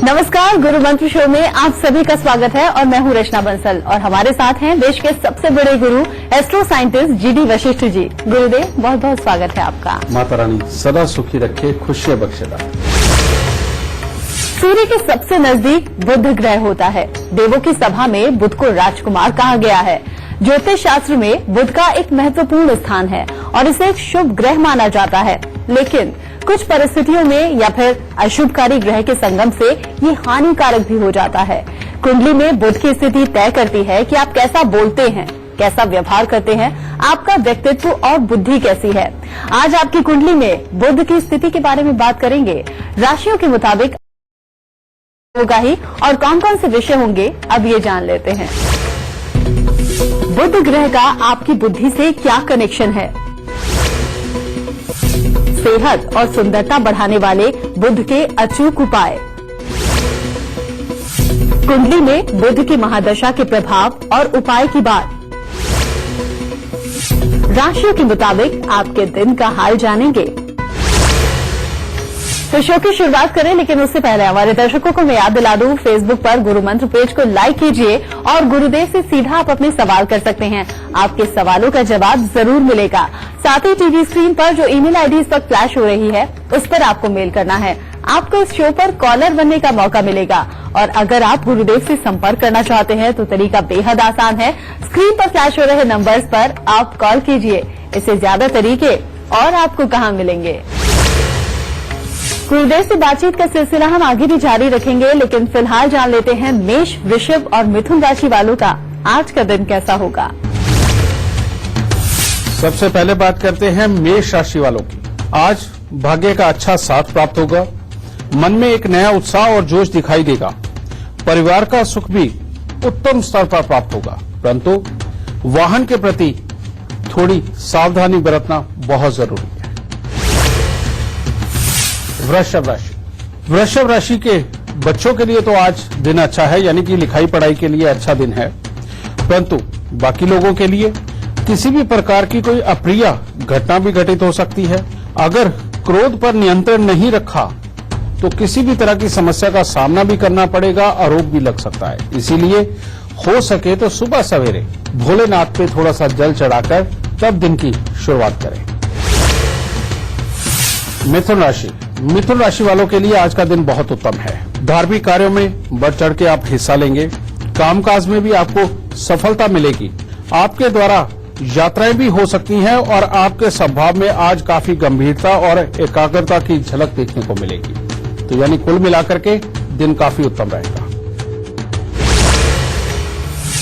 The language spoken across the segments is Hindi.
नमस्कार, गुरु मंत्र शो में आप सभी का स्वागत है और मैं हूं रचना बंसल और हमारे साथ हैं देश के सबसे बड़े गुरु astro scientist GD Vashishtha ji. गुरुदेव, बहुत बहुत स्वागत है आपका। माता रानी सदा सुखी रखे, खुशियां बख्शेदा। सूर्य के सबसे नजदीक बुध ग्रह होता है। देवों की सभा में बुध को राजकुमार कहा गया है। ज्योतिष शास्त्र में बुध का एक महत्वपूर्ण स्थान है और इसे एक शुभ ग्रह माना जाता है, लेकिन कुछ परिस्थितियों में या फिर अशुभकारी ग्रह के संगम से ये हानिकारक भी हो जाता है। कुंडली में बुध की स्थिति तय करती है कि आप कैसा बोलते हैं, कैसा व्यवहार करते हैं, आपका व्यक्तित्व और बुद्धि कैसी है। आज आपकी कुंडली में बुध की स्थिति के बारे में बात करेंगे। राशियों के मुताबिक होगा ही और कौन कौन से विषय होंगे, अब ये जान लेते हैं। बुध ग्रह का आपकी बुद्धि से क्या कनेक्शन है? सेहत और सुंदरता बढ़ाने वाले बुध के अचूक उपाय। कुंडली में बुध की महादशा के प्रभाव और उपाय की बात। राशियों के मुताबिक आपके दिन का हाल जानेंगे। तो शो की शुरुआत करें, लेकिन उससे पहले हमारे दर्शकों को मैं याद दिला दूं, फेसबुक पर गुरु मंत्र पेज को लाइक कीजिए और गुरुदेव से सीधा आप अपने सवाल कर सकते हैं। आपके सवालों का जवाब जरूर मिलेगा। साथ ही टीवी स्क्रीन पर जो ईमेल आईडी इस वक्त फ्लैश हो रही है, उस पर आपको मेल करना है। आपको इस शो पर कॉलर बनने का मौका मिलेगा और अगर आप गुरुदेव से संपर्क करना चाहते हैं तो तरीका बेहद आसान है। स्क्रीन पर फ्लैश हो रहे नंबर्स पर आप कॉल कीजिए। इससे ज्यादा तरीके और आपको कहां मिलेंगे। गुरुदेव से बातचीत का सिलसिला हम आगे भी जारी रखेंगे, लेकिन फिलहाल जान लेते हैं मेष, वृषभ और मिथुन राशि वालों का आज का दिन कैसा होगा। सबसे पहले बात करते हैं मेष राशि वालों की। आज भाग्य का अच्छा साथ प्राप्त होगा। मन में एक नया उत्साह और जोश दिखाई देगा। परिवार का सुख भी उत्तम स्तर पर प्राप्त होगा, परंतु वाहन के प्रति थोड़ी सावधानी बरतना बहुत जरूरी है। वृषभ राशि के बच्चों के लिए तो आज दिन अच्छा है, यानी कि लिखाई पढ़ाई के लिए अच्छा दिन है, परंतु बाकी लोगों के लिए किसी भी प्रकार की कोई अप्रिय घटना भी घटित हो सकती है। अगर क्रोध पर नियंत्रण नहीं रखा तो किसी भी तरह की समस्या का सामना भी करना पड़ेगा, आरोप भी लग सकता है। इसीलिए हो सके तो सुबह सवेरे भोलेनाथ पे थोड़ा सा जल चढ़ाकर तब दिन की शुरुआत करें। मिथुन राशि वालों के लिए आज का दिन बहुत उत्तम है। धार्मिक कार्यों में बढ़ चढ़ के आप हिस्सा लेंगे। कामकाज में भी आपको सफलता मिलेगी। आपके द्वारा यात्राएं भी हो सकती हैं और आपके स्वभाव में आज काफी गंभीरता और एकाग्रता की झलक देखने को मिलेगी। तो यानी कुल मिलाकर के दिन काफी उत्तम रहेगा।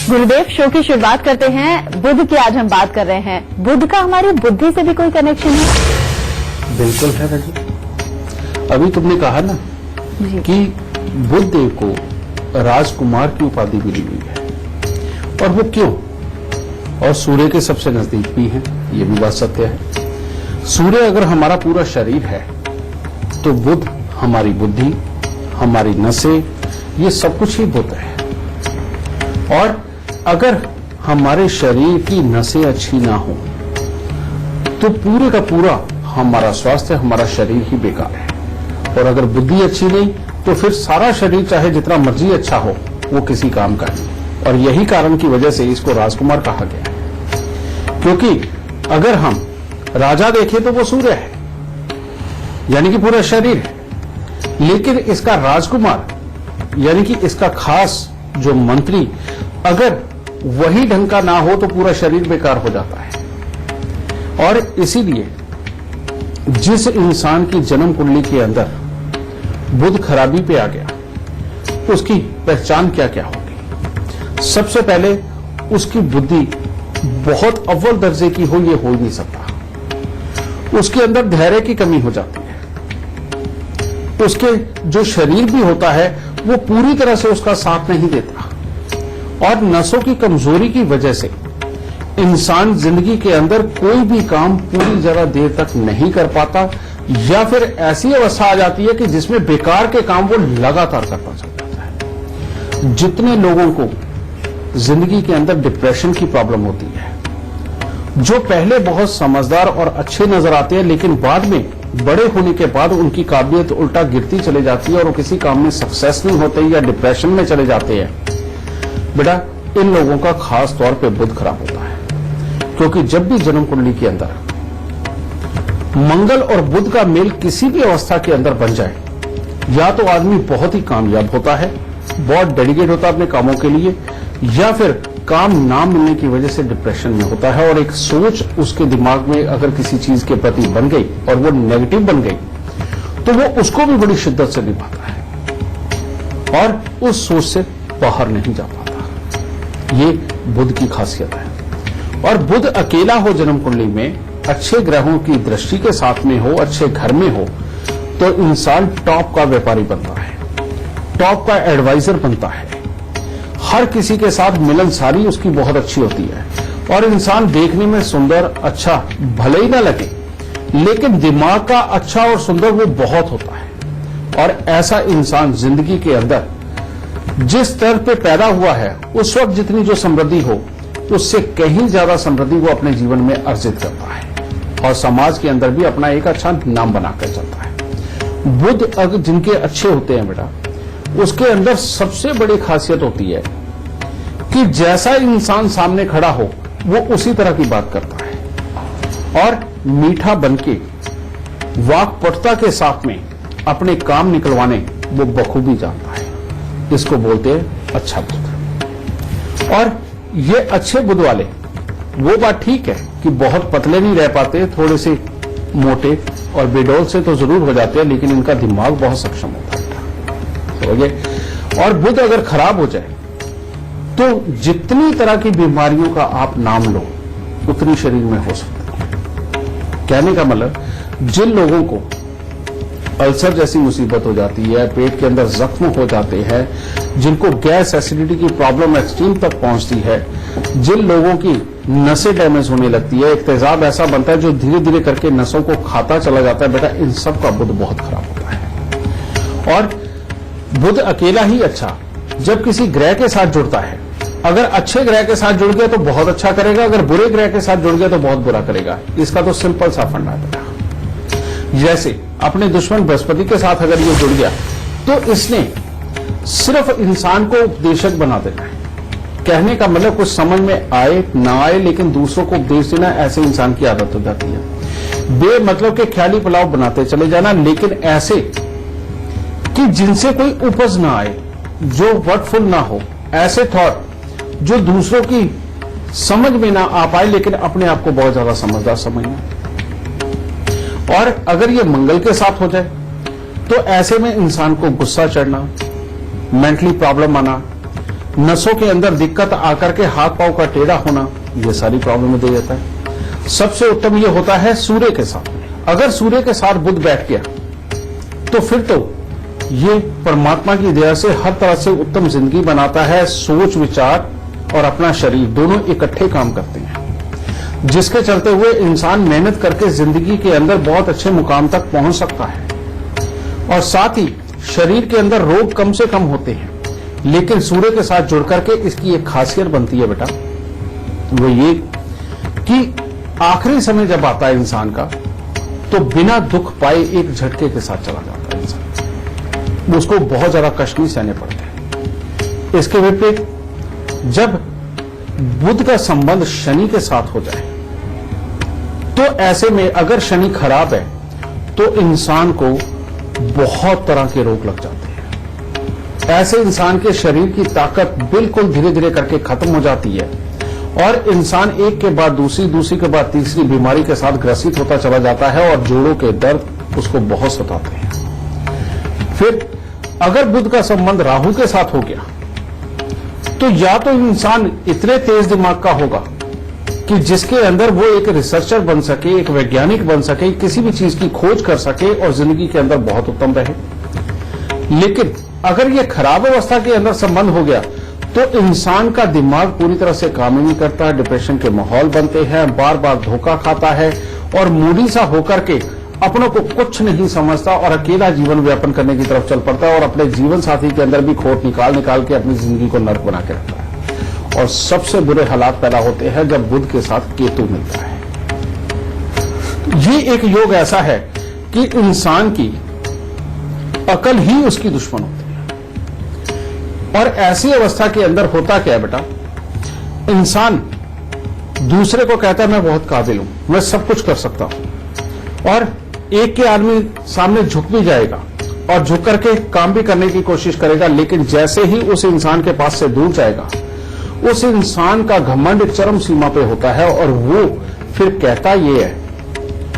गुरुदेव, शो की शुरुआत करते हैं। बुध की आज हम बात कर रहे हैं। बुध का हमारी बुद्धि से भी कोई कनेक्शन है? बिल्कुल है रजी। अभी तुमने कहा ना कि बुध देव को राजकुमार की उपाधि मिली हुई है, और वो क्यों? और सूर्य के सबसे नजदीक भी है, ये भी बात सत्य है। सूर्य अगर हमारा पूरा शरीर है तो बुध हमारी बुद्धि, हमारी नसें, ये सब कुछ ही बुध है। और अगर हमारे शरीर की नसें अच्छी ना हो तो पूरे का पूरा हमारा स्वास्थ्य, हमारा शरीर ही बेकार है। और अगर बुद्धि अच्छी नहीं तो फिर सारा शरीर चाहे जितना मर्जी अच्छा हो, वो किसी काम का नहीं। और यही कारण की वजह से इसको राजकुमार कहा गया है, क्योंकि अगर हम राजा देखें तो वो सूर्य है, यानी कि पूरा शरीर है, लेकिन इसका राजकुमार यानी कि इसका खास जो मंत्री अगर वही ढंग का ना हो तो पूरा शरीर बेकार हो जाता है। और इसीलिए जिस इंसान की जन्म कुंडली के अंदर बुध खराबी पे आ गया, उसकी पहचान क्या क्या होगी? सबसे पहले उसकी बुद्धि बहुत अव्वल दर्जे की हो, ये हो ही नहीं सकता। उसके अंदर धैर्य की कमी हो जाती है। उसके जो शरीर भी होता है वो पूरी तरह से उसका साथ नहीं देता। और नसों की कमजोरी की वजह से इंसान जिंदगी के अंदर कोई भी काम पूरी ज्यादा देर तक नहीं कर पाता, या फिर ऐसी अवस्था आ जाती है कि जिसमें बेकार के काम वो लगातार करता चल जाता है। जितने लोगों को जिंदगी के अंदर डिप्रेशन की प्रॉब्लम होती है जो पहले बहुत समझदार और अच्छे नजर आते हैं, लेकिन बाद में बड़े होने के बाद उनकी काबिलियत उल्टा गिरती चली जाती है और वो किसी काम में सक्सेस नहीं होते या डिप्रेशन में चले जाते हैं। बेटा, इन लोगों का खास तौर पे बुध खराब होता है, क्योंकि जब भी जन्म कुंडली के अंदर मंगल और बुध का मेल किसी भी अवस्था के अंदर बन जाए, या तो आदमी बहुत ही कामयाब होता है, बहुत डेडिकेट होता है अपने कामों के लिए, या फिर काम ना मिलने की वजह से डिप्रेशन में होता है और एक सोच उसके दिमाग में अगर किसी चीज के प्रति बन गई और वो नेगेटिव बन गई तो वो उसको भी बड़ी शिद्दत से निभाता है और उस सोच से बाहर नहीं जा पाता। ये बुध की खासियत है। और बुध अकेला हो जन्म कुंडली में, अच्छे ग्रहों की दृष्टि के साथ में हो, अच्छे घर में हो, तो इंसान टॉप का व्यापारी बनता है, टॉप का एडवाइजर बनता है, हर किसी के साथ मिलनसारी उसकी बहुत अच्छी होती है और इंसान देखने में सुंदर, अच्छा भले ही ना लगे, लेकिन दिमाग का अच्छा और सुंदर वो बहुत होता है। और ऐसा इंसान जिंदगी के अंदर जिस स्तर पे पैदा हुआ है, उस वक्त जितनी जो समृद्धि हो, उससे कहीं ज्यादा समृद्धि वो अपने जीवन में अर्जित करता है और समाज के अंदर भी अपना एक अच्छा नाम बनाकर चलता है। बुध अगर जिनके अच्छे होते हैं बेटा, उसके अंदर सबसे बड़ी खासियत होती है कि जैसा इंसान सामने खड़ा हो वो उसी तरह की बात करता है और मीठा बनके वाक्पटुता के साथ में अपने काम निकलवाने वो बखूबी जानता है। इसको बोलते हैं अच्छा बुध। और ये अच्छे बुध वाले, वो बात ठीक है कि बहुत पतले नहीं रह पाते, थोड़े से मोटे और बेडौल से तो जरूर हो जाते हैं, लेकिन इनका दिमाग बहुत सक्षम होता है। और बुध अगर खराब हो जाए तो जितनी तरह की बीमारियों का आप नाम लो उतनी शरीर में हो सकता है। कहने का मतलब, जिन लोगों को अल्सर जैसी मुसीबत हो जाती है, पेट के अंदर जख्म हो जाते हैं, जिनको गैस एसिडिटी की प्रॉब्लम एक्सट्रीम तक पहुंचती है, जिन लोगों की नसें डैमेज होने लगती है, एक तेजाब ऐसा बनता है जो धीरे धीरे करके नसों को खाता चला जाता है, बेटा इन सब का बुध बहुत खराब होता है। और बुध अकेला ही अच्छा, जब किसी ग्रह के साथ जुड़ता है, अगर अच्छे ग्रह के साथ जुड़ गया तो बहुत अच्छा करेगा, अगर बुरे ग्रह के साथ जुड़ गया तो बहुत बुरा करेगा। इसका तो सिंपल सा फंडा है बेटा। जैसे अपने दुश्मन बृहस्पति के साथ अगर ये जुड़ गया तो इसने सिर्फ इंसान को उपदेशक बना देना है। कहने का मतलब कुछ समझ में आए ना आए, लेकिन दूसरों को उपदेश देना ऐसे इंसान की आदत हो जाती है। बेमतलब के ख्याली पुलाव बनाते चले जाना, लेकिन ऐसे कि जिनसे कोई उपज ना आए, जो वर्डफुल ना हो, ऐसे थॉट जो दूसरों की समझ में ना आ पाए, लेकिन अपने आप को बहुत ज्यादा समझदार समझना। और अगर ये मंगल के साथ हो जाए तो ऐसे में इंसान को गुस्सा चढ़ना, मेंटली प्रॉब्लम आना, नसों के अंदर दिक्कत आकर के हाथ पांव का टेढ़ा होना, ये सारी प्रॉब्लम दे देता है। सबसे उत्तम ये होता है सूर्य के साथ। अगर सूर्य के साथ बुध बैठ गया तो फिर तो ये परमात्मा की दया से हर तरह से उत्तम जिंदगी बनाता है। सोच विचार और अपना शरीर दोनों इकट्ठे काम करते हैं, जिसके चलते हुए इंसान मेहनत करके जिंदगी के अंदर बहुत अच्छे मुकाम तक पहुंच सकता है। और साथ ही शरीर के अंदर रोग कम से कम होते हैं। लेकिन सूर्य के साथ जुड़ करके इसकी एक खासियत बनती है बेटा, वो ये कि आखिरी समय जब आता है इंसान का तो बिना दुख पाए एक झटके के साथ चला जाता है इंसान, उसको बहुत ज्यादा कष्ट नहीं सहने पड़ते हैं। इसके विपरीत जब बुध का संबंध शनि के साथ हो जाए तो ऐसे में अगर शनि खराब है तो इंसान को बहुत तरह के रोग लग जाते हैं। ऐसे इंसान के शरीर की ताकत बिल्कुल धीरे धीरे करके खत्म हो जाती है और इंसान एक के बाद दूसरी, दूसरी के बाद तीसरी बीमारी के साथ ग्रसित होता चला जाता है और जोड़ों के दर्द उसको बहुत सताते हैं। फिर अगर बुध का संबंध राहु के साथ हो गया तो या तो इंसान इतने तेज दिमाग का होगा कि जिसके अंदर वो एक रिसर्चर बन सके, एक वैज्ञानिक बन सके, किसी भी चीज की खोज कर सके और जिंदगी के अंदर बहुत उत्तम रहे। लेकिन अगर ये खराब अवस्था के अंदर संबंध हो गया तो इंसान का दिमाग पूरी तरह से काम ही नहीं करता, डिप्रेशन के माहौल बनते हैं, बार बार धोखा खाता है और मूडी सा होकर के अपनों को कुछ नहीं समझता और अकेला जीवन व्यापन करने की तरफ चल पड़ता है और अपने जीवन साथी के अंदर भी खोट निकाल निकाल के अपनी जिंदगी को नर्क बना के रखता है। और सबसे बुरे हालात पैदा होते हैं जब बुध के साथ केतु मिलता है। ये एक योग ऐसा है कि इंसान की अकल ही उसकी दुश्मन होती है। और ऐसी अवस्था के अंदर होता क्या है बेटा, इंसान दूसरे को कहता है मैं बहुत काबिल हूं, मैं सब कुछ कर सकता हूं, और एक के आदमी सामने झुक भी जाएगा और झुक करके काम भी करने की कोशिश करेगा, लेकिन जैसे ही उस इंसान के पास से दूर जाएगा, उस इंसान का घमंड चरम सीमा पे होता है और वो फिर कहता ये है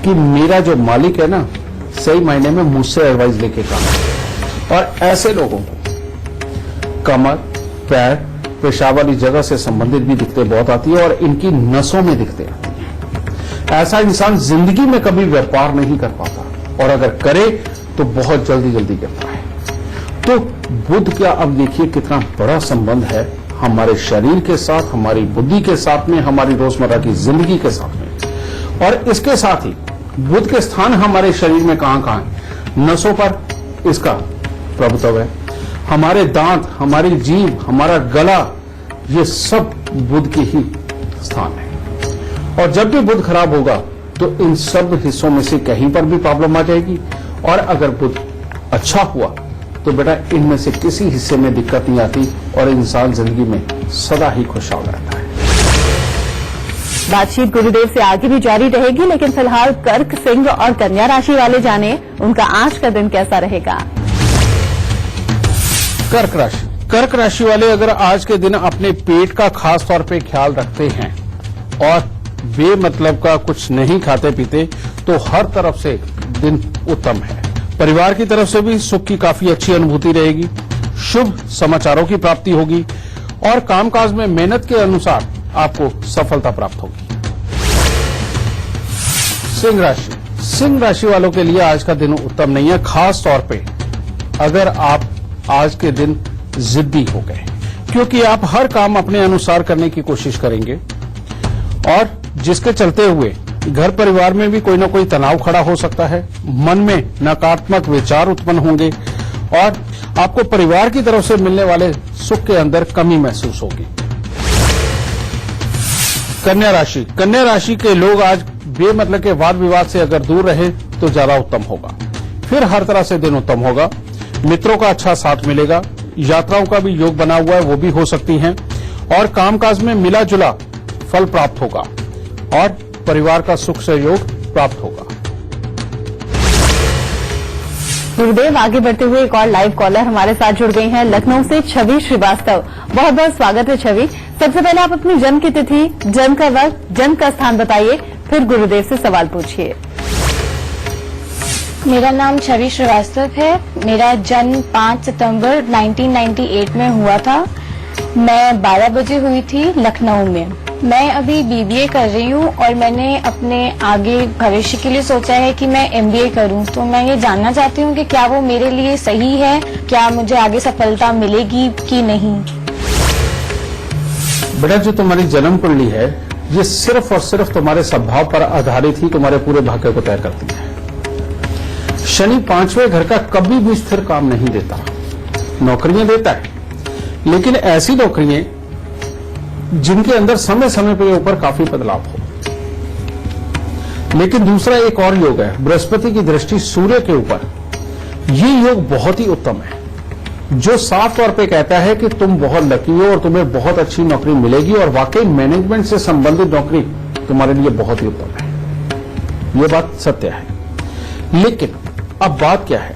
कि मेरा जो मालिक है ना, सही मायने में मुझसे एडवाइस लेके काम करे। और ऐसे लोगों को कमर, पैर, पेशाब वाली जगह से संबंधित भी दिक्कतें बहुत आती है और इनकी नसों में दिक्कतें आती है। ऐसा इंसान जिंदगी में कभी व्यापार नहीं कर पाता, और अगर करे तो बहुत जल्दी जल्दी करता है। तो बुध का अब देखिए कितना बड़ा संबंध है हमारे शरीर के साथ, हमारी बुद्धि के साथ में, हमारी रोजमर्रा की जिंदगी के साथ में। और इसके साथ ही बुध के स्थान हमारे शरीर में कहां कहां है, नसों पर इसका प्रभुत्व है, हमारे दांत, हमारी जीभ, हमारा गला, ये सब बुध के ही स्थान है। और जब भी बुध खराब होगा तो इन सब हिस्सों में से कहीं पर भी प्रॉब्लम आ जाएगी, और अगर बुध अच्छा हुआ तो बेटा इनमें से किसी हिस्से में दिक्कत नहीं आती और इंसान जिंदगी में सदा ही खुशहाल रहता है। बातचीत गुरुदेव से आगे भी जारी रहेगी, लेकिन फिलहाल कर्क, सिंह और कन्या राशि वाले जाने उनका आज का दिन कैसा रहेगा। कर्क राशि वाले अगर आज के दिन अपने पेट का खास तौर पे ख्याल रखते हैं और बेमतलब का कुछ नहीं खाते पीते, तो हर तरफ से दिन उत्तम है। परिवार की तरफ से भी सुख की काफी अच्छी अनुभूति रहेगी, शुभ समाचारों की प्राप्ति होगी और कामकाज में मेहनत के अनुसार आपको सफलता प्राप्त होगी। सिंह राशि वालों के लिए आज का दिन उत्तम नहीं है, खास तौर पे अगर आप आज के दिन जिद्दी हो गए, क्योंकि आप हर काम अपने अनुसार करने की कोशिश करेंगे और जिसके चलते हुए घर परिवार में भी कोई ना कोई तनाव खड़ा हो सकता है, मन में नकारात्मक विचार उत्पन्न होंगे और आपको परिवार की तरफ से मिलने वाले सुख के अंदर कमी महसूस होगी। कन्या राशि के लोग आज बेमतलब के वाद विवाद से अगर दूर रहे तो ज्यादा उत्तम होगा। फिर हर तरह से दिन उत्तम होगा, मित्रों का अच्छा साथ मिलेगा, यात्राओं का भी योग बना हुआ है वो भी हो सकती हैं और कामकाज में मिला जुला फल प्राप्त होगा और परिवार का सुख सहयोग प्राप्त होगा। गुरुदेव, आगे बढ़ते हुए एक और लाइव कॉलर हमारे साथ जुड़ गई हैं लखनऊ से छवि श्रीवास्तव। बहुत बहुत स्वागत है छवि। सबसे पहले आप अपनी जन्म की तिथि, जन्म का वक्त, जन्म का स्थान बताइए, फिर गुरुदेव से सवाल पूछिए। मेरा नाम छवि श्रीवास्तव है। मेरा जन्म 5 सितंबर 1998 में हुआ था। मैं 12 बजे हुई थी लखनऊ में। मैं अभी बीबीए कर रही हूँ और मैंने अपने आगे भविष्य के लिए सोचा है कि मैं एमबीए करूँ। तो मैं ये जानना चाहती हूँ कि क्या वो मेरे लिए सही है, क्या मुझे आगे सफलता मिलेगी कि नहीं। बेटा, जो तुम्हारी जन्म कुंडली है ये सिर्फ और सिर्फ तुम्हारे स्वभाव पर आधारित ही तुम्हारे पूरे भाग्य को तय करती है। शनि 5वें घर का कभी भी स्थिर काम नहीं देता, नौकरियां देता है, लेकिन ऐसी नौकरियां जिनके अंदर समय समय पर ऊपर काफी बदलाव हो। लेकिन दूसरा एक और योग है, बृहस्पति की दृष्टि सूर्य के ऊपर, ये योग बहुत ही उत्तम है, जो साफ तौर पे कहता है कि तुम बहुत लकी हो और तुम्हें बहुत अच्छी नौकरी मिलेगी और वाकई मैनेजमेंट से संबंधित नौकरी तुम्हारे लिए बहुत ही उत्तम है। ये बात सत्य है। लेकिन अब बात क्या है,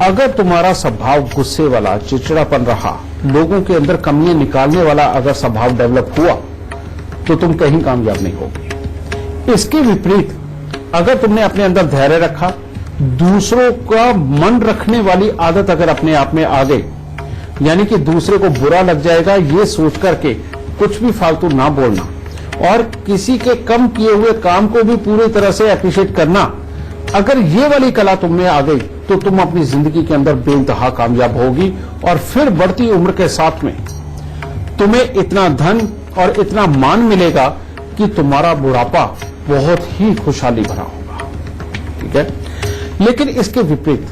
अगर तुम्हारा स्वभाव गुस्से वाला, चिड़चिड़ापन रहा, लोगों के अंदर कमियां निकालने वाला अगर स्वभाव डेवलप हुआ तो तुम कहीं कामयाब नहीं होगे। इसके विपरीत अगर तुमने अपने अंदर धैर्य रखा, दूसरों का मन रखने वाली आदत अगर अपने आप में आ गई, यानी कि दूसरे को बुरा लग जाएगा ये सोच करके कुछ भी फालतू ना बोलना और किसी के कम किए हुए काम को भी पूरी तरह से अप्रिशिएट करना, अगर ये वाली कला तुम में आ गई तो तुम अपनी जिंदगी के अंदर बेइंतहा कामयाब होगी और फिर बढ़ती उम्र के साथ में तुम्हें इतना धन और इतना मान मिलेगा कि तुम्हारा बुढ़ापा बहुत ही खुशहाली भरा होगा। ठीक है, लेकिन इसके विपरीत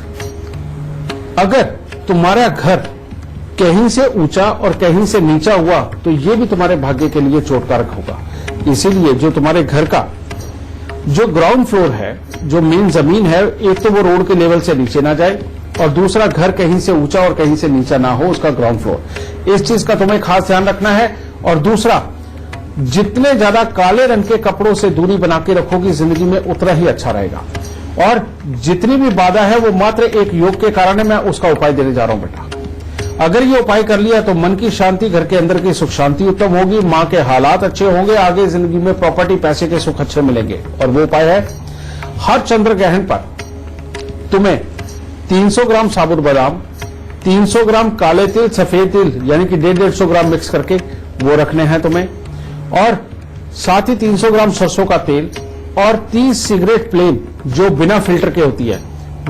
अगर तुम्हारा घर कहीं से ऊंचा और कहीं से नीचा हुआ तो ये भी तुम्हारे भाग्य के लिए चोटकारक होगा। इसीलिए जो तुम्हारे घर का जो ग्राउंड फ्लोर है, जो मेन जमीन है, एक तो वो रोड के लेवल से नीचे ना जाए और दूसरा घर कहीं से ऊंचा और कहीं से नीचा ना हो, उसका ग्राउंड फ्लोर। इस चीज का तुम्हें खास ध्यान रखना है। और दूसरा, जितने ज्यादा काले रंग के कपड़ों से दूरी बना के रखोगी जिंदगी में उतना ही अच्छा रहेगा। और जितनी भी बाधा है वो मात्र एक योग के कारण है। मैं उसका उपाय देने जा रहा हूं बेटा। अगर ये उपाय कर लिया तो मन की शांति, घर के अंदर की सुख शांति उत्तम होगी, मां के हालात अच्छे होंगे, आगे जिंदगी में प्रॉपर्टी पैसे के सुख अच्छे मिलेंगे। और वो उपाय है, हर चंद्र ग्रहण पर तुम्हें 300 ग्राम साबुत बादाम, 300 ग्राम काले तिल, सफेद तिल यानी कि 150 ग्राम मिक्स करके वो रखने हैं तुम्हें। और साथ ही 300 ग्राम सरसों का तेल और 30 सिगरेट प्लेन जो बिना फिल्टर के होती है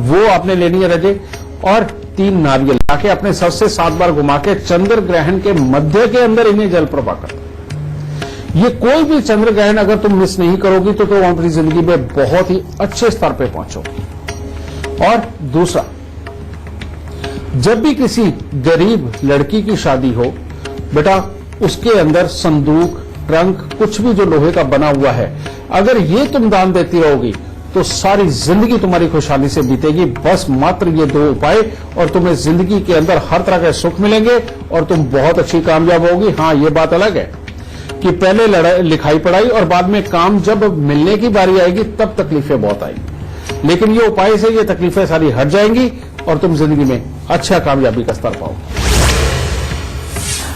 वो आपने लेनी है रजे। और 3 नारियल लाके अपने सर से 7 बार घुमा के चंद्र ग्रहण के मध्य के अंदर इन्हें जल प्रभा कर। ये कोई भी चंद्र ग्रहण अगर तुम मिस नहीं करोगी तो तुम अपनी जिंदगी में बहुत ही अच्छे स्तर पे पहुंचोगी। और दूसरा, जब भी किसी गरीब लड़की की शादी हो बेटा, उसके अंदर संदूक, ट्रंक, कुछ भी जो लोहे का बना हुआ है, अगर ये तुम दान देती रहोगी तो सारी जिंदगी तुम्हारी खुशहाली से बीतेगी। बस मात्र ये 2 उपाय और तुम्हें जिंदगी के अंदर हर तरह के सुख मिलेंगे और तुम बहुत अच्छी कामयाब होगी। हाँ, ये बात अलग है कि पहले लिखाई पढ़ाई और बाद में काम जब मिलने की बारी आएगी तब तकलीफें बहुत आएंगी, लेकिन ये उपाय से ये तकलीफें सारी हट जाएंगी और तुम जिंदगी में अच्छा कामयाबी का स्तर पाओगे।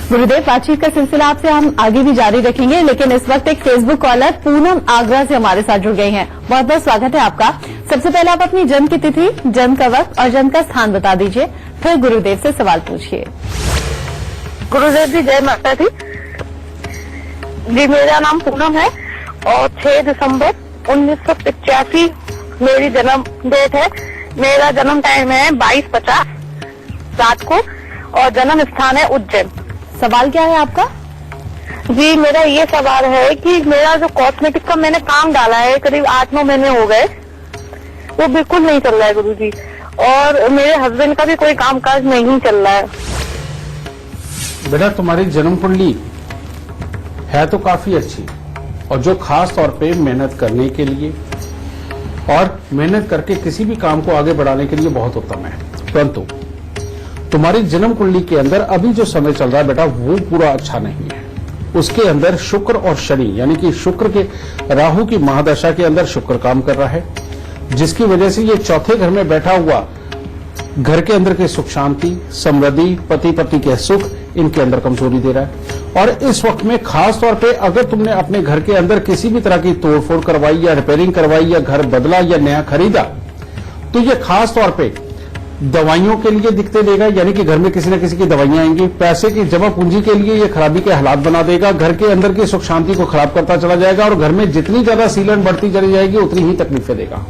गुरुदेव, बातचीत का सिलसिला आपसे हम आगे भी जारी रखेंगे, लेकिन इस वक्त एक फेसबुक कॉलर पूनम आगरा से हमारे साथ जुड़ गई हैं। बहुत बहुत स्वागत है आपका। सबसे पहले आप अपनी जन्म की तिथि, जन्म का वक्त और जन्म का स्थान बता दीजिए, फिर गुरुदेव से सवाल पूछिए। गुरुदेव जी, जय माता दी जी। मेरा नाम पूनम है और 6 दिसंबर 1985 मेरी जन्म डेट है। मेरा जन्म टाइम है 22:50 रात को और जन्म स्थान है उज्जैन। सवाल क्या है आपका? जी, मेरा ये सवाल है कि मेरा जो कॉस्मेटिक का मैंने काम डाला है, करीब 8-9 महीने हो गए, वो बिल्कुल नहीं चल रहा है गुरु जी। और मेरे हस्बैंड का भी कोई कामकाज नहीं चल रहा है। बेटा, तुम्हारी जन्म कुंडली है तो काफी अच्छी और जो खास तौर पे मेहनत करने के लिए और मेहनत करके किसी भी काम को आगे बढ़ाने के लिए बहुत उत्तम है। परंतु तुम्हारी जन्म कुंडली के अंदर अभी जो समय चल रहा है बेटा, वो पूरा अच्छा नहीं है। उसके अंदर शुक्र और शनि यानी कि शुक्र के, राहु की महादशा के अंदर शुक्र काम कर रहा है, जिसकी वजह से ये चौथे घर में बैठा हुआ घर के अंदर की सुख शांति, समृद्धि, पति पत्नी के सुख, इनके अंदर कमजोरी दे रहा है। और इस वक्त में खास तौर पे अगर तुमने अपने घर के अंदर किसी भी तरह की तोड़फोड़ करवाई या रिपेयरिंग करवाई या घर बदला या नया खरीदा, तो ये खास तौर पे दवाइयों के लिए दिक्कतें देगा, यानी कि घर में किसी न किसी की दवाइयां आएंगी। पैसे की जमा पूंजी के लिए ये खराबी के हालात बना देगा, घर के अंदर की सुख शांति को खराब करता चला जाएगा और घर में जितनी ज्यादा सीलन बढ़ती चली जाएगी उतनी ही तकलीफें देगा।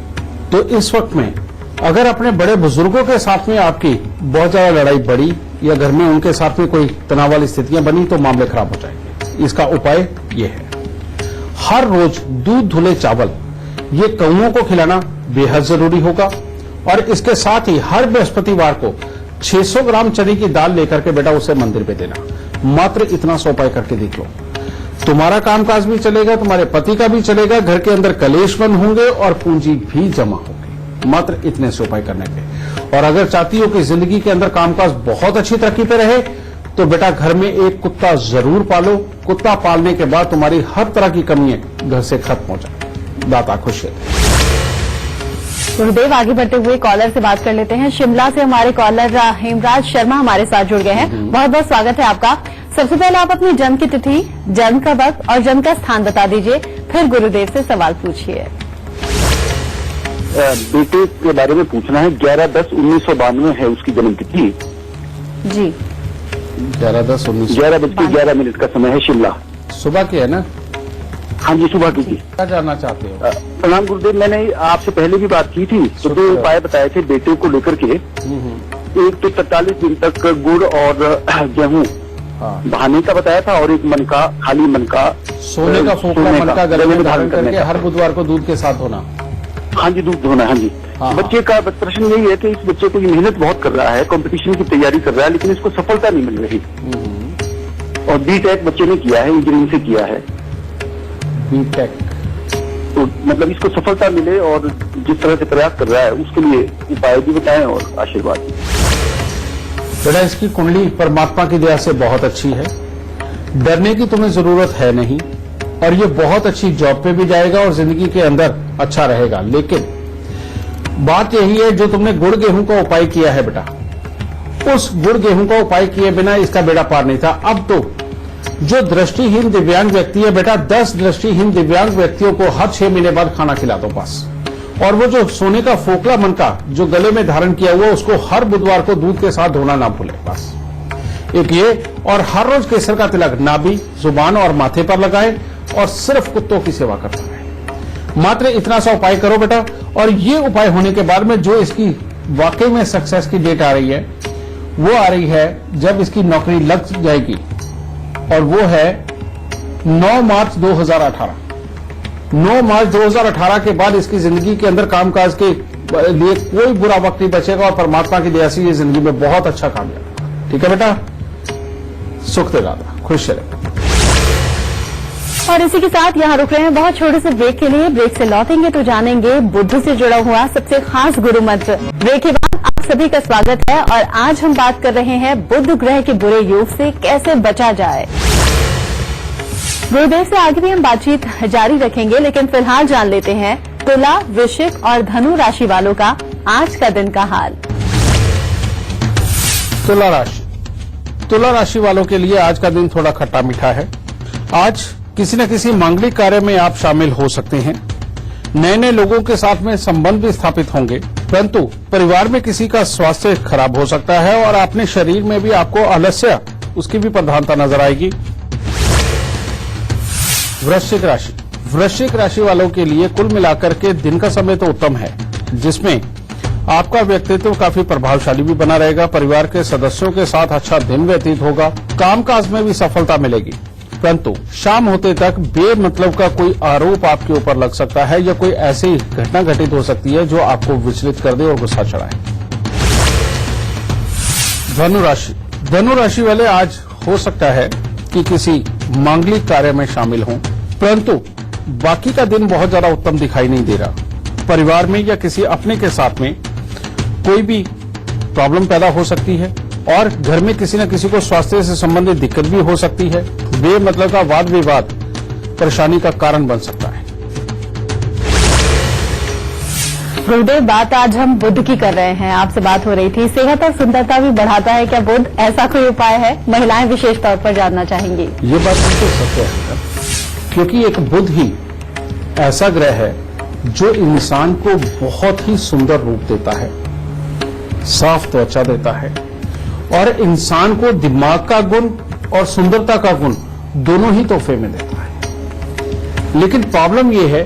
तो इस वक्त में अगर अपने बड़े बुजुर्गों के साथ में आपकी बहुत ज्यादा लड़ाई बढ़ी या घर में उनके साथ में कोई तनाव वाली स्थितियां बनी तो मामले खराब हो जाएंगे। इसका उपाय ये है, हर रोज दूध धुले चावल ये कौओं को खिलाना बेहद जरूरी होगा। और इसके साथ ही हर बृहस्पतिवार को 600 ग्राम चने की दाल लेकर के बेटा उसे मंदिर पे देना। मात्र इतना सा उपाय करके देख लो, तुम्हारा कामकाज भी चलेगा, तुम्हारे पति का भी चलेगा, घर के अंदर कलेश बंद होंगे और पूंजी भी जमा होगी, मात्र इतने से उपाय करने पे। और अगर चाहती हो कि जिंदगी के अंदर कामकाज बहुत अच्छी तरक्की पे रहे तो बेटा घर में एक कुत्ता जरूर पालो। कुत्ता पालने के बाद तुम्हारी हर तरह की कमियां घर से खत्म हो जाए। दाता खुश है। गुरुदेव, आगे बढ़ते हुए कॉलर से बात कर लेते हैं। शिमला से हमारे कॉलर हेमराज शर्मा हमारे साथ जुड़ गए हैं। बहुत बहुत स्वागत है आपका। सबसे पहले आप अपनी जन्म की तिथि, जन्म का वक्त और जन्म का स्थान बता दीजिए, फिर गुरुदेव से सवाल पूछिए। बेटे के बारे में पूछना है। 11/10/1992 है उसकी जन्म तिथि जी। 11:10 11:11 का समय है। शिमला सुबह की है ना? हाँ जी, सुबह की थी। क्या जानना चाहते हो? प्रणाम गुरुदेव, मैंने आपसे पहले भी बात की थी तो 2 उपाय बताए थे बेटे को लेकर के। एक तो 43 दिन तक गुड़ और गेहूं बहाने का बताया था और एक मन का, खाली मन का सोने का फोकला मन का गले में धारण करके हर बुधवार को दूध के साथ होना। हाँ जी, दूध धोना। हाँ जी। हाँ। बच्चे का प्रश्न यही है कि इस बच्चे को ये मेहनत बहुत कर रहा है, कंपटीशन की तैयारी कर रहा है, लेकिन इसको सफलता नहीं मिल रही। और बीटेक बच्चे ने किया है, इंजीनियरिंग से किया है। बीटेक, तो मतलब इसको सफलता मिले और जिस तरह से प्रयास कर रहा है उसके लिए उपाय भी बताएं और आशीर्वाद भी। बेटा इसकी कुंडली परमात्मा की दया से बहुत अच्छी है, डरने की तुम्हें जरूरत है नहीं, और ये बहुत अच्छी जॉब पे भी जाएगा और जिंदगी के अंदर अच्छा रहेगा। लेकिन बात यही है, जो तुमने गुड़ गेहूं का उपाय किया है बेटा, उस गुड़ गेहूं का उपाय किए बिना इसका बेड़ा पार नहीं था। अब तो जो दृष्टिहीन दिव्यांग व्यक्ति है बेटा, 10 दृष्टिहीन दिव्यांग व्यक्तियों को हर 6 महीने बाद खाना खिला दो बस। और वो जो सोने का फोकला मन का जो गले में धारण किया हुआ, उसको हर बुधवार को दूध के साथ धोना ना भूले बस। एक ये, और हर रोज केसर का तिलक नाभि, जुबान और माथे पर लगाए और सिर्फ कुत्तों की सेवा करता रहे। मात्र इतना सा उपाय करो बेटा, और ये उपाय होने के बाद में जो इसकी वाकई में सक्सेस की डेट आ रही है, वो आ रही है जब इसकी नौकरी लग जाएगी, और वो है 9 मार्च 2018। 9 मार्च 2018 के बाद इसकी जिंदगी के अंदर कामकाज के लिए कोई बुरा वक्त नहीं बचेगा, और परमात्मा की दया से ये जिंदगी में बहुत अच्छा कामयाब। ठीक है बेटा, सुख दे दादा, खुश रहे। और इसी के साथ यहाँ रुक रहे हैं बहुत छोटे से ब्रेक के लिए। ब्रेक से लौटेंगे तो जानेंगे बुद्ध से जुड़ा हुआ सबसे खास गुरु मंत्र। ब्रेक के बाद आप सभी का स्वागत है, और आज हम बात कर रहे हैं बुध ग्रह के बुरे योग से कैसे बचा जाए। गुरुदेव से आगे भी हम बातचीत जारी रखेंगे, लेकिन फिलहाल जान लेते हैं तुला, वृश्चिक और धनु राशि वालों का आज का दिन का हाल। तुला राशि, तुला राशि वालों के लिए आज का दिन थोड़ा खट्टा मीठा है। आज किसी न किसी मांगलिक कार्य में आप शामिल हो सकते हैं। नए नए लोगों के साथ में संबंध भी स्थापित होंगे, परंतु परिवार में किसी का स्वास्थ्य खराब हो सकता है, और अपने शरीर में भी आपको आलस्य, उसकी भी प्रधानता नजर आएगी। वृश्चिक राशि, वृश्चिक राशि वालों के लिए कुल मिलाकर के दिन का समय तो उत्तम है, जिसमें आपका व्यक्तित्व काफी प्रभावशाली भी बना रहेगा। परिवार के सदस्यों के साथ अच्छा दिन व्यतीत होगा। कामकाज में भी सफलता मिलेगी, परंतु शाम होते तक बेमतलब का कोई आरोप आपके ऊपर लग सकता है, या कोई ऐसी घटना घटित हो सकती है जो आपको विचलित कर दे और गुस्सा चढ़ाए। धनु राशि, धनु राशि वाले आज हो सकता है कि किसी मांगलिक कार्य में शामिल हों, परंतु बाकी का दिन बहुत ज्यादा उत्तम दिखाई नहीं दे रहा। परिवार में या किसी अपने के साथ में कोई भी प्रॉब्लम पैदा हो सकती है, और घर में किसी न किसी को स्वास्थ्य से संबंधित दिक्कत भी हो सकती है। बेमतलब का वाद विवाद परेशानी का कारण बन सकता है। गुरुदेव, बात आज हम बुध की कर रहे हैं। आपसे बात हो रही थी, सेहत और सुंदरता भी बढ़ाता है क्या बुध? ऐसा कोई उपाय है? महिलाएं विशेष तौर पर जानना चाहेंगी। ये बात बिल्कुल सत्य है, क्योंकि एक बुध ही ऐसा ग्रह है जो इंसान को बहुत ही सुंदर रूप देता है, साफ त्वचा देता है, और इंसान को दिमाग का गुण और सुंदरता का गुण दोनों ही तोहफे में देता है। लेकिन प्रॉब्लम यह है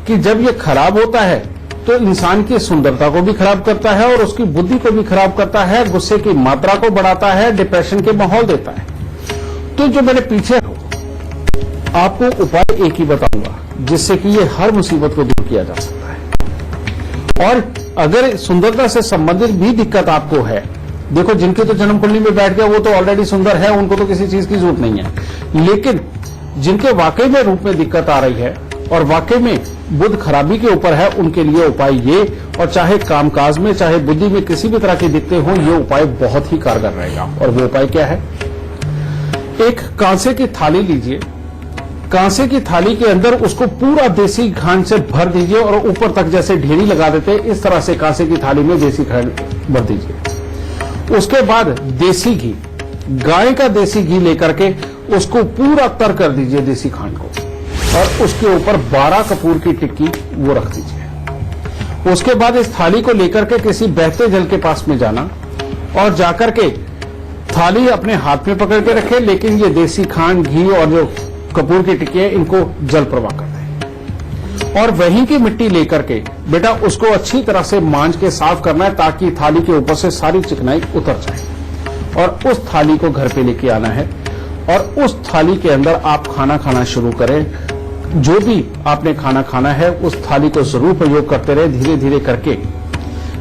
कि जब ये खराब होता है तो इंसान की सुंदरता को भी खराब करता है, और उसकी बुद्धि को भी खराब करता है, गुस्से की मात्रा को बढ़ाता है, डिप्रेशन के माहौल देता है। तो जो मैंने पीछे आपको उपाय एक ही बताऊंगा, जिससे कि ये हर मुसीबत को दूर किया जा सकता है। और अगर सुंदरता से संबंधित भी दिक्कत आपको है, देखो जिनके तो जन्म कुंडली में बैठ गया वो तो ऑलरेडी सुंदर है, उनको तो किसी चीज की जरूरत नहीं है। लेकिन जिनके वाकई में रूप में दिक्कत आ रही है और वाकई में बुध खराबी के ऊपर है, उनके लिए उपाय ये, और चाहे कामकाज में चाहे बुद्धि में किसी भी तरह की दिक्कतें हो, ये उपाय बहुत ही कारगर रहेगा। और वो उपाय क्या है? एक कांसे की थाली लीजिए, कांसे की थाली के अंदर उसको पूरा देसी खांड से भर दीजिए, और ऊपर तक जैसे ढेरी लगा देते हैं इस तरह से कांसे की थाली में देसी खांड भर दीजिए। उसके बाद देसी घी, गाय का देसी घी लेकर के उसको पूरा तर कर दीजिए देसी खांड को, और उसके ऊपर 12 कपूर की टिक्की वो रख दीजिए। उसके बाद इस थाली को लेकर के किसी बहते जल के पास में जाना, और जाकर के थाली अपने हाथ में पकड़ के रखे, लेकिन ये देसी खांड, घी और जो कपूर की टिक्की है, इनको जल प्रवाह कर दें। और वहीं की मिट्टी लेकर के बेटा उसको अच्छी तरह से मांज के साफ करना है, ताकि थाली के ऊपर से सारी चिकनाई उतर जाए। और उस थाली को घर पे लेके आना है, और उस थाली के अंदर आप खाना खाना शुरू करें। जो भी आपने खाना खाना है उस थाली को जरूर प्रयोग करते रहे, धीरे धीरे करके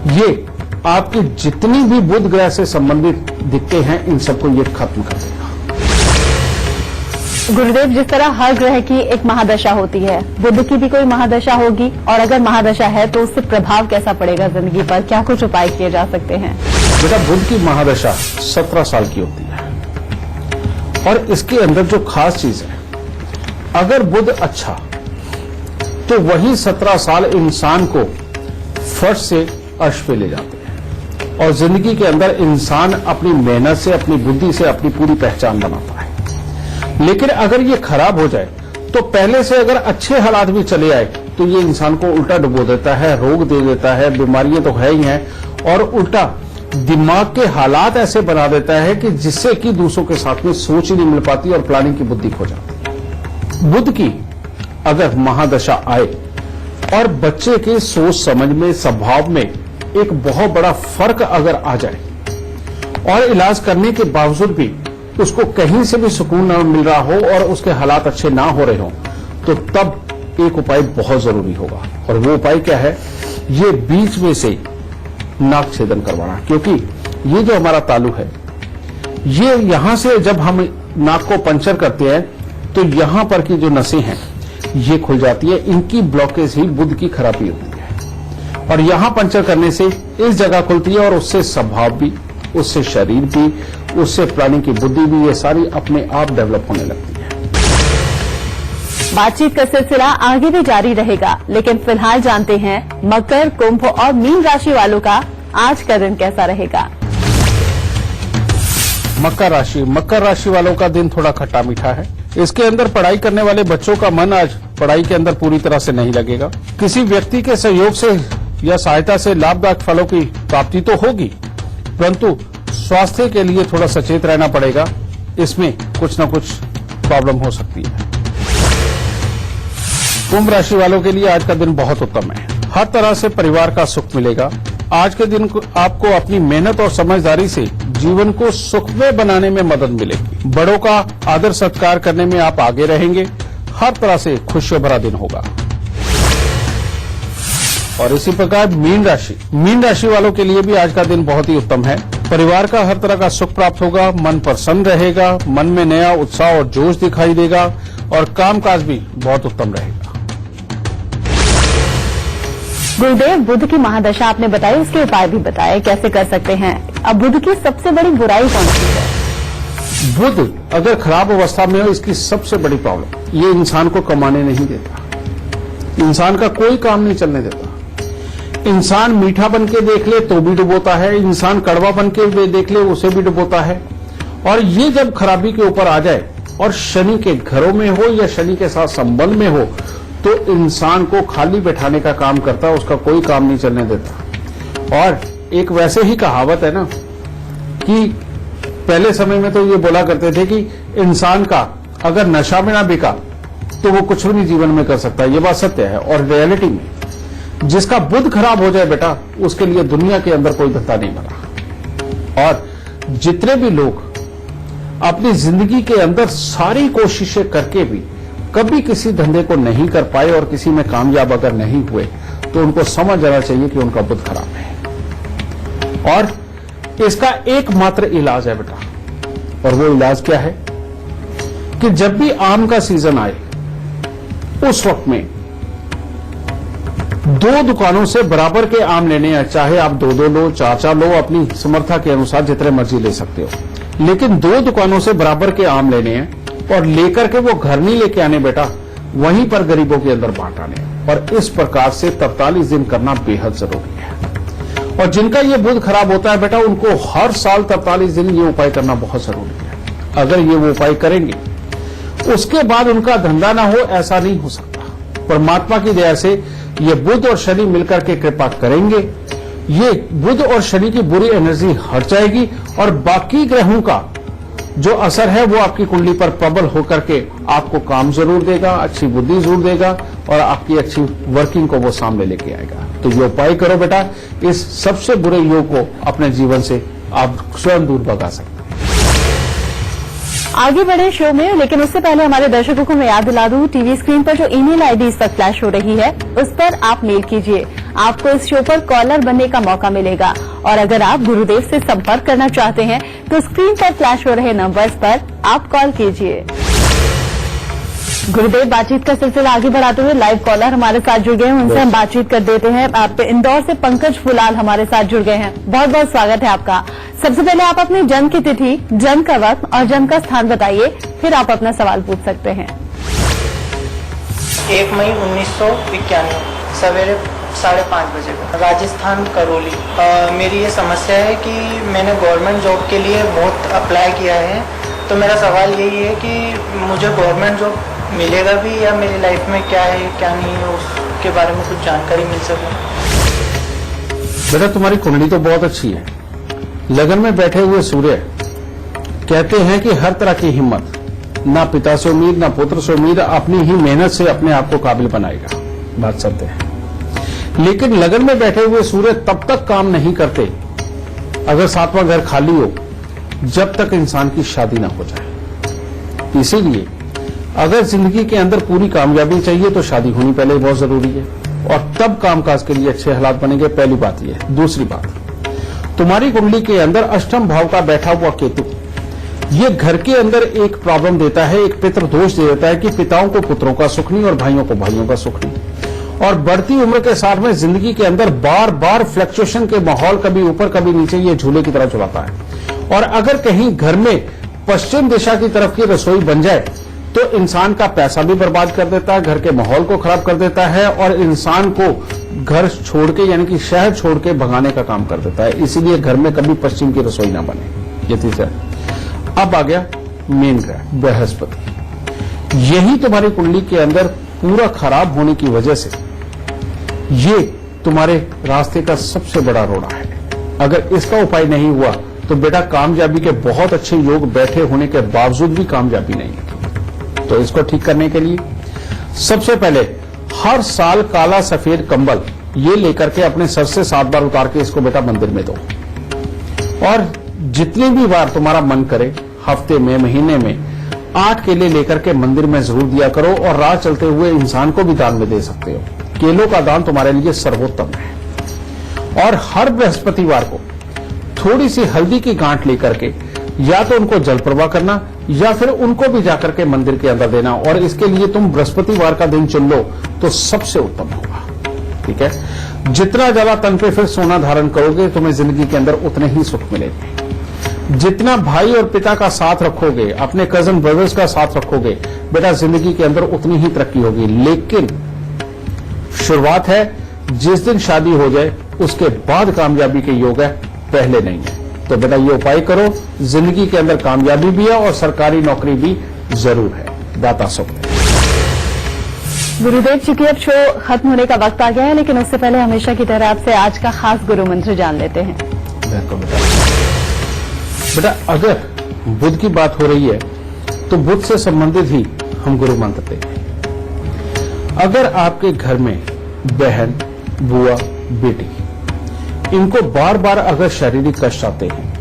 ये आपके जितनी भी बुध ग्रह से संबंधित दिक्कतें हैं इन सबको ये खत्म कर देगा। गुरुदेव, जिस तरह हर ग्रह की एक महादशा होती है, बुध की भी कोई महादशा होगी, और अगर महादशा है तो उससे प्रभाव कैसा पड़ेगा जिंदगी पर? क्या कुछ उपाय किए जा सकते हैं? बेटा, बुध की महादशा 17 साल की होती है और इसके अंदर जो खास चीज है, अगर बुध अच्छा तो वही 17 साल इंसान को फर्श से अर्श पे ले जाते हैं और जिंदगी के अंदर इंसान अपनी मेहनत से, अपनी बुद्धि से अपनी पूरी पहचान बनाता है। लेकिन अगर ये खराब हो जाए तो पहले से अगर अच्छे हालात भी चले आए तो ये इंसान को उल्टा डुबो देता है, रोग दे देता है, बीमारियां तो है ही हैं, और उल्टा दिमाग के हालात ऐसे बना देता है कि जिससे कि दूसरों के साथ में सोच ही नहीं मिल पाती और प्लानिंग की बुद्धि खो जाती है। बुध की अगर महादशा आए और बच्चे के सोच समझ में, स्वभाव में एक बहुत बड़ा फर्क अगर आ जाए और इलाज करने के बावजूद भी उसको कहीं से भी सुकून न मिल रहा हो और उसके हालात अच्छे ना हो रहे हो, तो तब एक उपाय बहुत जरूरी होगा। और वो उपाय क्या है? ये बीच में से नाक छेदन करवाना, क्योंकि ये जो हमारा तालु है, ये यहां से जब हम नाक को पंचर करते हैं तो यहां पर की जो नसें हैं ये खुल जाती है। इनकी ब्लॉकेज ही बुध की खराबी होती है और यहां पंचर करने से इस जगह खुलती है और उससे स्वभाव भी, उससे शरीर भी, उससे प्लानिंग की बुद्धि भी, ये सारी अपने आप डेवलप होने लगती है। बातचीत का सिलसिला आगे भी जारी रहेगा, लेकिन फिलहाल जानते हैं मकर, कुंभ और मीन राशि वालों का आज का दिन कैसा रहेगा। मकर राशि वालों का दिन थोड़ा खट्टा मीठा है। इसके अंदर पढ़ाई करने वाले बच्चों का मन आज पढ़ाई के अंदर पूरी तरह से नहीं लगेगा। किसी व्यक्ति के सहयोग से या सहायता से लाभदायक फलों की प्राप्ति तो होगी, परंतु स्वास्थ्य के लिए थोड़ा सचेत रहना पड़ेगा। इसमें कुछ न कुछ प्रॉब्लम हो सकती है। कुंभ राशि वालों के लिए आज का दिन बहुत उत्तम है। हर तरह से परिवार का सुख मिलेगा। आज के दिन आपको अपनी मेहनत और समझदारी से जीवन को सुखमय बनाने में मदद मिलेगी। बड़ों का आदर सत्कार करने में आप आगे रहेंगे। हर तरह से खुशियों भरा दिन होगा। और इसी प्रकार मीन राशि वालों के लिए भी आज का दिन बहुत ही उत्तम है। परिवार का हर तरह का सुख प्राप्त होगा, मन प्रसन्न रहेगा, मन में नया उत्साह और जोश दिखाई देगा और कामकाज भी बहुत उत्तम रहेगा। गुरुदेव, बुध की महादशा आपने बताई, उसके उपाय भी बताए, कैसे कर सकते हैं। अब बुध की सबसे बड़ी बुराई कौन सी है? बुध अगर खराब अवस्था में हो, इसकी सबसे बड़ी प्रॉब्लम, ये इंसान को कमाने नहीं देता, इंसान का कोई काम नहीं चलने देता। इंसान मीठा बन के देख ले तो भी डुबोता है, इंसान कड़वा बन के देख ले उसे भी डुबोता है। और ये जब खराबी के ऊपर आ जाए और शनि के घरों में हो या शनि के साथ संबंध में हो, तो इंसान को खाली बैठाने का काम करता है, उसका कोई काम नहीं चलने देता। और एक वैसे ही कहावत है ना कि पहले समय में तो ये बोला करते थे कि इंसान का अगर नशा में ना बिका तो वो कुछ भी जीवन में कर सकता है। ये बात सत्य है। और रियलिटी में जिसका बुध खराब हो जाए बेटा, उसके लिए दुनिया के अंदर कोई धंधा नहीं बना। और जितने भी लोग अपनी जिंदगी के अंदर सारी कोशिशें करके भी कभी किसी धंधे को नहीं कर पाए और किसी में कामयाब अगर नहीं हुए, तो उनको समझ जाना चाहिए कि उनका बुध खराब है। और इसका एकमात्र इलाज है बेटा, और वो इलाज क्या है कि जब भी आम का सीजन आए उस वक्त में 2 दुकानों से बराबर के आम लेने हैं। चाहे आप 2-2 लो, 4-4 लो, अपनी समर्था के अनुसार जितने मर्जी ले सकते हो, लेकिन 2 दुकानों से बराबर के आम लेने हैं और लेकर के वो घर नहीं लेके आने बेटा, वहीं पर गरीबों के अंदर बांट आने। और इस प्रकार से 43 दिन करना बेहद जरूरी है। और जिनका ये बुध खराब होता है बेटा, उनको हर साल 43 दिन ये उपाय करना बहुत जरूरी है। अगर ये वो उपाय करेंगे, उसके बाद उनका धंधा ना हो, ऐसा नहीं हो सकता। परमात्मा की दया से ये बुध और शनि मिलकर के कृपा करेंगे, ये बुध और शनि की बुरी एनर्जी हट जाएगी और बाकी ग्रहों का जो असर है वो आपकी कुंडली पर प्रबल होकर के आपको काम जरूर देगा, अच्छी बुद्धि जरूर देगा और आपकी अच्छी वर्किंग को वो सामने लेके आएगा। तो ये उपाय करो बेटा, इस सबसे बुरे योग को अपने जीवन से आप स्वयं दूर भगा सकते हैं। आगे बढ़े शो में, लेकिन उससे पहले हमारे दर्शकों को मैं याद दिला दूं, टीवी स्क्रीन पर जो ईमेल आईडी इस वक्त फ्लैश हो रही है, उस पर आप मेल कीजिए। आपको इस शो पर कॉलर बनने का मौका मिलेगा। और अगर आप गुरुदेव से संपर्क करना चाहते हैं तो स्क्रीन पर फ्लैश हो रहे नंबर्स पर आप कॉल कीजिए। गुरुदेव, बातचीत का सिलसिला आगे बढ़ाते हुए लाइव कॉलर हमारे साथ जुड़ गए हैं, उनसे हम बातचीत कर देते हैं। आप इंदौर से पंकज फुलाल हमारे साथ जुड़ गए हैं, बहुत बहुत स्वागत है आपका। सबसे पहले आप अपनी जन्म की तिथि, जन्म का वक्त और जन्म का स्थान बताइए, फिर आप अपना सवाल पूछ सकते हैं। 1 मई 1991 सवेरे 5:30 बजे को, राजस्थान करौली। मेरी ये समस्या है कि मैंने गवर्नमेंट जॉब के लिए बहुत अप्लाई किया है, तो मेरा सवाल यही है कि मुझे गवर्नमेंट जॉब मिलेगा भी, या मेरी लाइफ में क्या है क्या नहीं है उसके बारे में कुछ जानकारी मिल सके। बेटा, तुम्हारी कुंडली तो बहुत अच्छी है। लगन में बैठे हुए सूर्य कहते हैं कि हर तरह की हिम्मत, ना पिता से उम्मीद ना पुत्र से उम्मीद, अपनी ही मेहनत से अपने आप को काबिल बनाएगा। बात सत्य है। लेकिन लगन में बैठे हुए सूर्य तब तक काम नहीं करते अगर 7वां घर खाली हो, जब तक इंसान की शादी ना हो जाए। इसीलिए अगर जिंदगी के अंदर पूरी कामयाबी चाहिए तो शादी होनी पहले बहुत जरूरी है, और तब कामकाज के लिए अच्छे हालात बनेंगे। पहली बात यह है। दूसरी बात, तुम्हारी कुंडली के अंदर अष्टम भाव का बैठा हुआ केतु, ये घर के अंदर एक प्रॉब्लम देता है, एक पितृ दोष दे देता है कि पिताओं को पुत्रों का सुख नहीं और भाइयों को भाइयों का सुख नहीं। और बढ़ती उम्र के साथ में जिंदगी के अंदर बार बार फ्लक्चुएशन के माहौल, कभी ऊपर कभी नीचे, ये झूले की तरह चलाता है। और अगर कहीं घर में पश्चिम दिशा की तरफ की रसोई बन जाए तो इंसान का पैसा भी बर्बाद कर देता है, घर के माहौल को खराब कर देता है, और इंसान को घर छोड़ के यानी कि शहर छोड़ के भगाने का काम कर देता है। इसीलिए घर में कभी पश्चिम की रसोई ना बने। ये तीसरा। अब आ गया मेन ग्रह बृहस्पति। यही तुम्हारी कुंडली के अंदर पूरा खराब होने की वजह से ये तुम्हारे रास्ते का सबसे बड़ा रोड़ा है। अगर इसका उपाय नहीं हुआ तो बेटा कामयाबी के बहुत अच्छे योग बैठे होने के बावजूद भी कामयाबी नहीं होगी। तो इसको ठीक करने के लिए सबसे पहले हर साल काला सफेद कंबल ये लेकर के अपने सर से 7 बार उतार के इसको बेटा मंदिर में दो। और जितनी भी बार तुम्हारा मन करे, हफ्ते में, महीने में 8 केले लेकर के मंदिर में जरूर दिया करो, और राह चलते हुए इंसान को भी दान में दे सकते हो। केलों का दान तुम्हारे लिए सर्वोत्तम है। और हर बृहस्पतिवार को थोड़ी सी हल्दी की गांठ लेकर के या तो उनको जल प्रवाह करना या फिर उनको भी जाकर के मंदिर के अंदर देना, और इसके लिए तुम बृहस्पतिवार का दिन चुन लो तो सबसे उत्तम होगा। ठीक है। जितना ज्यादा तन पे फिर सोना धारण करोगे तुम्हें जिंदगी के अंदर उतने ही सुख मिलेंगे। जितना भाई और पिता का साथ रखोगे, अपने कजन ब्रदर्स का साथ रखोगे, बेटा जिंदगी के अंदर उतनी ही तरक्की होगी। लेकिन शुरुआत है, जिस दिन शादी हो जाए उसके बाद कामयाबी के योग है, पहले नहीं है। तो बेटा ये उपाय करो, जिंदगी के अंदर कामयाबी भी है और सरकारी नौकरी भी जरूर है। दाता सुख। गुरुदेव, चूंकि अब शो खत्म होने का वक्त आ गया है, लेकिन उससे पहले हमेशा की तरह आपसे आज का खास गुरु मंत्र जान लेते हैं। बेटा अगर बुध की बात हो रही है तो बुध से संबंधित ही हम गुरु मंत्र देते हैं। अगर आपके घर में बहन, बुआ, बेटी, इनको बार बार अगर शारीरिक कष्ट आते हैं,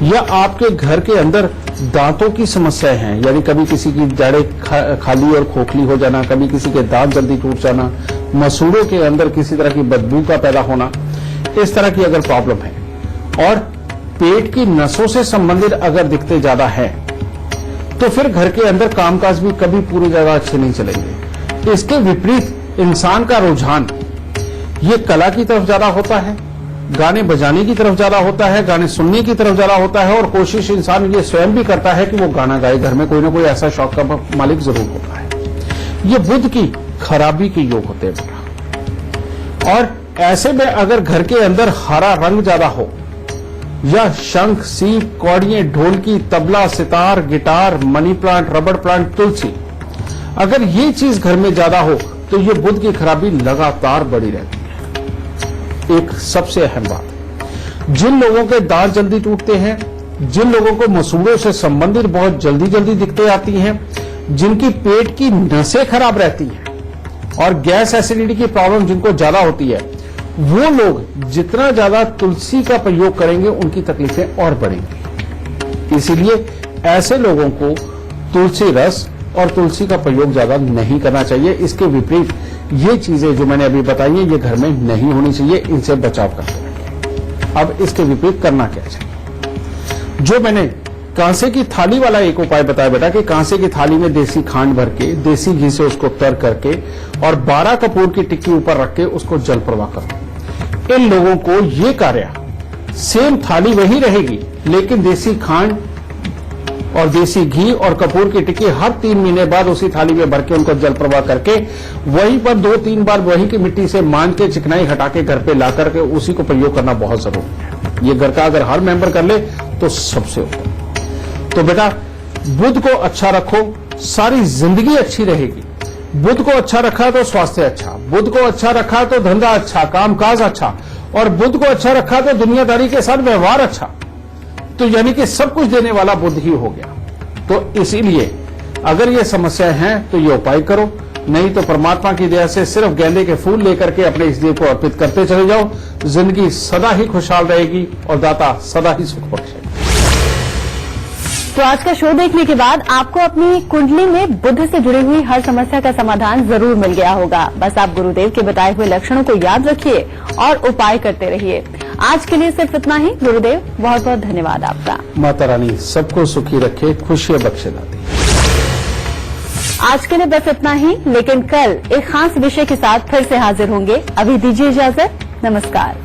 या आपके घर के अंदर दांतों की समस्याएं हैं, यानी कभी किसी की जड़ें खाली और खोखली हो जाना, कभी किसी के दांत जल्दी टूट जाना, मसूड़ों के अंदर किसी तरह की बदबू का पैदा होना, इस तरह की अगर प्रॉब्लम है, और पेट की नसों से संबंधित अगर दिक्कतें ज्यादा हैं, तो फिर घर के अंदर कामकाज भी कभी पूरी जगह अच्छे नहीं चलेंगे। इसके विपरीत इंसान का रुझान ये कला की तरफ ज्यादा होता है, गाने बजाने की तरफ ज्यादा होता है, गाने सुनने की तरफ ज्यादा होता है, और कोशिश इंसान ये स्वयं भी करता है कि वो गाना गाए। घर में कोई ना कोई ऐसा शौक का मालिक जरूर होता है। ये बुध की खराबी के योग होते हैं बेटा। और ऐसे में अगर घर के अंदर हरा रंग ज्यादा हो, या शंख, सीप, कौड़ियां, ढोलकी, tabla, sitar, guitar, money plant, रबड़ प्लांट, तुलसी, अगर ये चीज घर में ज्यादा हो तो ये बुध की खराबी लगातार बढ़ी रहती है। एक सबसे अहम बात, जिन लोगों के दांत जल्दी टूटते हैं, जिन लोगों को मसूड़ों से संबंधित बहुत जल्दी जल्दी दिक्कतें आती हैं, जिनकी पेट की नसें खराब रहती हैं और गैस एसिडिटी की प्रॉब्लम जिनको ज्यादा होती है, वो लोग जितना ज्यादा तुलसी का प्रयोग करेंगे उनकी तकलीफें और बढ़ेंगी। इसीलिए ऐसे लोगों को तुलसी रस और तुलसी का प्रयोग ज्यादा नहीं करना चाहिए। इसके विपरीत ये चीजें जो मैंने अभी बताई है ये घर में नहीं होनी चाहिए, इनसे बचाव करते रहिए। अब इसके विपरीत करना क्या चाहिए? जो मैंने कांसे की थाली वाला एक उपाय बताया बेटा कि कांसे की थाली में देसी खांड भर के देसी घी से उसको तर करके और 12 कपूर की टिक्की ऊपर रख के उसको जल प्रवाह करो। इन लोगों को ये कार्य सेम थाली वही रहेगी लेकिन देसी खांड और देसी घी और कपूर की टिक्की हर 3 महीने बाद उसी थाली में भर के उनको जल प्रवाह करके वहीं पर 2-3 बार वहीं की मिट्टी से मान के चिकनाई हटा के घर पे ला करके उसी को प्रयोग करना बहुत जरूरी है। ये घर का अगर हर मेंबर कर ले तो सबसे उत्तम। तो बेटा बुध को अच्छा रखो, सारी जिंदगी अच्छी रहेगी। बुध को अच्छा रखा तो स्वास्थ्य अच्छा, बुध को अच्छा रखा तो धंधा अच्छा, कामकाज अच्छा, और बुध को अच्छा रखा तो दुनियादारी के साथ व्यवहार अच्छा। तो यानी कि सब कुछ देने वाला बुध ही हो गया। तो इसीलिए अगर ये समस्याएं हैं तो ये उपाय करो, नहीं तो परमात्मा की दया से सिर्फ गेंदे के फूल लेकर के अपने इस देव को अर्पित करते चले जाओ। जिंदगी सदा ही खुशहाल रहेगी और दाता सदा ही सुख बख्शेगा। तो आज का शो देखने के बाद आपको अपनी कुंडली में बुध से जुड़ी हुई हर समस्या का समाधान जरूर मिल गया होगा। बस आप गुरुदेव के बताए हुए लक्षणों को याद रखिए और उपाय करते रहिए। आज के लिए सिर्फ इतना ही। गुरुदेव बहुत बहुत धन्यवाद आपका। माता रानी सबको सुखी रखे, खुशियां बख्शे दाती। आज के लिए बस इतना ही, लेकिन कल एक खास विषय के साथ फिर से हाजिर होंगे। अभी दीजिए इजाजत। नमस्कार।